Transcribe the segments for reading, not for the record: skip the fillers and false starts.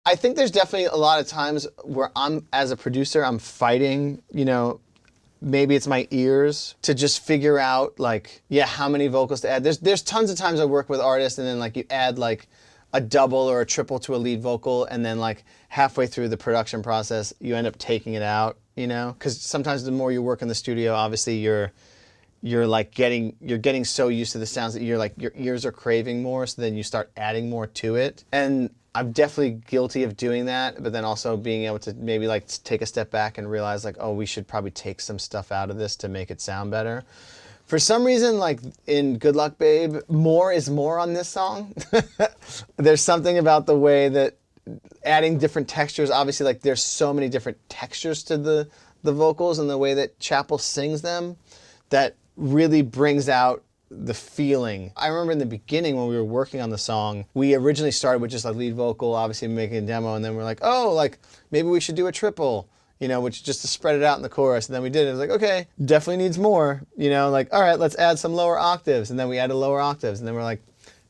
I think there's definitely a lot of times where as a producer, I'm fighting, maybe it's my ears to just figure out like, yeah, how many vocals to add. There's tons of times I work with artists and then like you add like a double or a triple to a lead vocal and then like halfway through the production process, you end up taking it out, because sometimes the more you work in the studio, obviously you're getting so used to the sounds that your ears are craving more, so then you start adding more to it. And I'm definitely guilty of doing that, but then also being able to maybe like take a step back and realize like, oh, we should probably take some stuff out of this to make it sound better. For some reason, like in Good Luck Babe, more is more on this song. There's something about the way that adding different textures, obviously like there's so many different textures to the vocals and the way that Chappell sings them that really brings out the feeling. I remember in the beginning when we were working on the song, we originally started with just a lead vocal, obviously making a demo, and then we're like, oh, like maybe we should do a triple, which just to spread it out in the chorus. And then we did it. It was like, okay, definitely needs more, like, all right, let's add some lower octaves. And then we added lower octaves. And then we're like,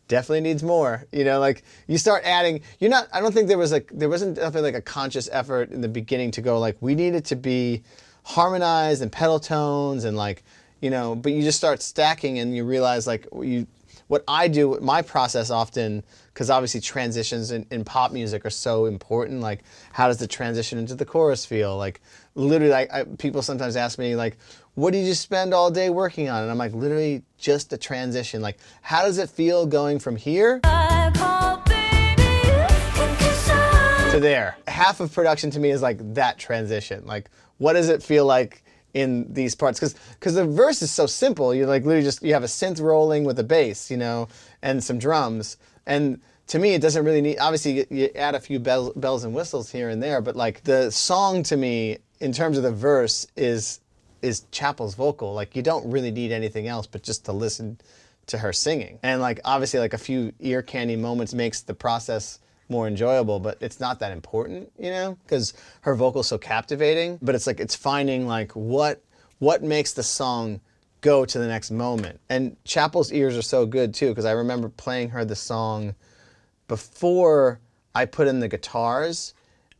definitely needs more, like you start adding, I don't think there wasn't definitely like a conscious effort in the beginning to go like, we need it to be harmonized and pedal tones and like, but you just start stacking and you realize like what I do, my process often, because obviously transitions in pop music are so important, like how does the transition into the chorus feel? Like literally, like people sometimes ask me like, what do you just spend all day working on? And I'm like, literally just the transition. Like how does it feel going from here to there? Half of production to me is like that transition. Like what does it feel like in these parts, because the verse is so simple. You like literally you have a synth rolling with a bass, and some drums. And to me, it doesn't really need, obviously you add a few bells and whistles here and there, but like the song to me, in terms of the verse, is Chappell's vocal. Like you don't really need anything else but just to listen to her singing. And like obviously like a few ear candy moments makes the process more enjoyable, but it's not that important, because her vocal's so captivating. But it's like it's finding like what makes the song go to the next moment. And Chappell's ears are so good too, because I remember playing her the song before I put in the guitars,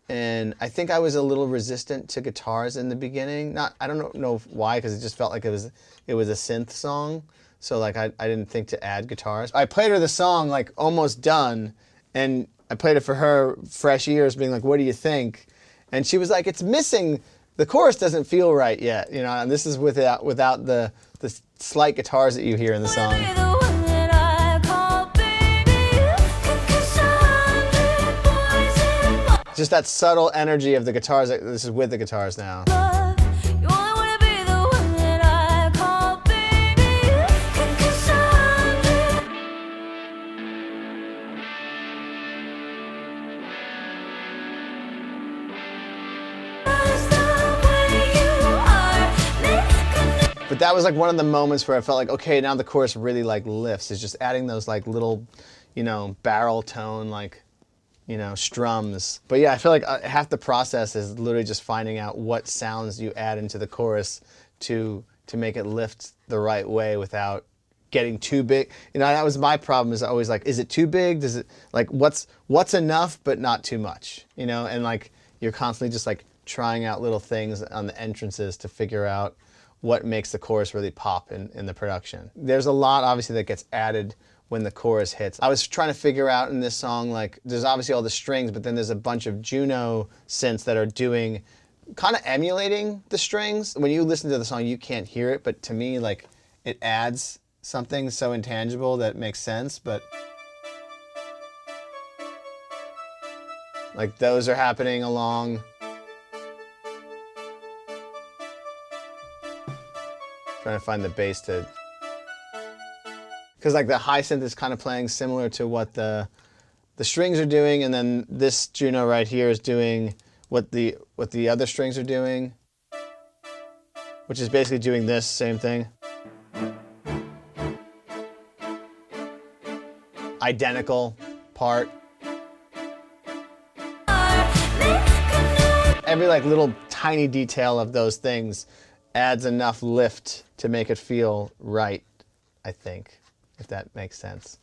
and I think I was a little resistant to guitars in the beginning. I don't know why, because it just felt like it was a synth song. So like I didn't think to add guitars. I played her the song like almost done, and I played it for her, fresh ears, being like, what do you think? And she was like, it's missing, the chorus doesn't feel right yet, and this is without the slight guitars that you hear in the song. Just that subtle energy of the guitars, this is with the guitars now. But that was like one of the moments where I felt like, okay, now the chorus really like lifts. It's just adding those like little, barrel tone, like, strums. But yeah, I feel like half the process is literally just finding out what sounds you add into the chorus to make it lift the right way without getting too big. That was my problem, is always like, is it too big? Does it, like, what's enough but not too much? And like, you're constantly just like trying out little things on the entrances to figure out what makes the chorus really pop in the production. There's a lot, obviously, that gets added when the chorus hits. I was trying to figure out in this song, like, there's obviously all the strings, but then there's a bunch of Juno synths that are doing, kind of emulating the strings. When you listen to the song, you can't hear it, but to me, like, it adds something so intangible that makes sense, but like, those are happening along. Trying to find the bass to, because like the high synth is kind of playing similar to what the strings are doing, and then this Juno right here is doing what the other strings are doing, which is basically doing this same thing. Identical part. Every like little tiny detail of those things adds enough lift to make it feel right, I think, if that makes sense.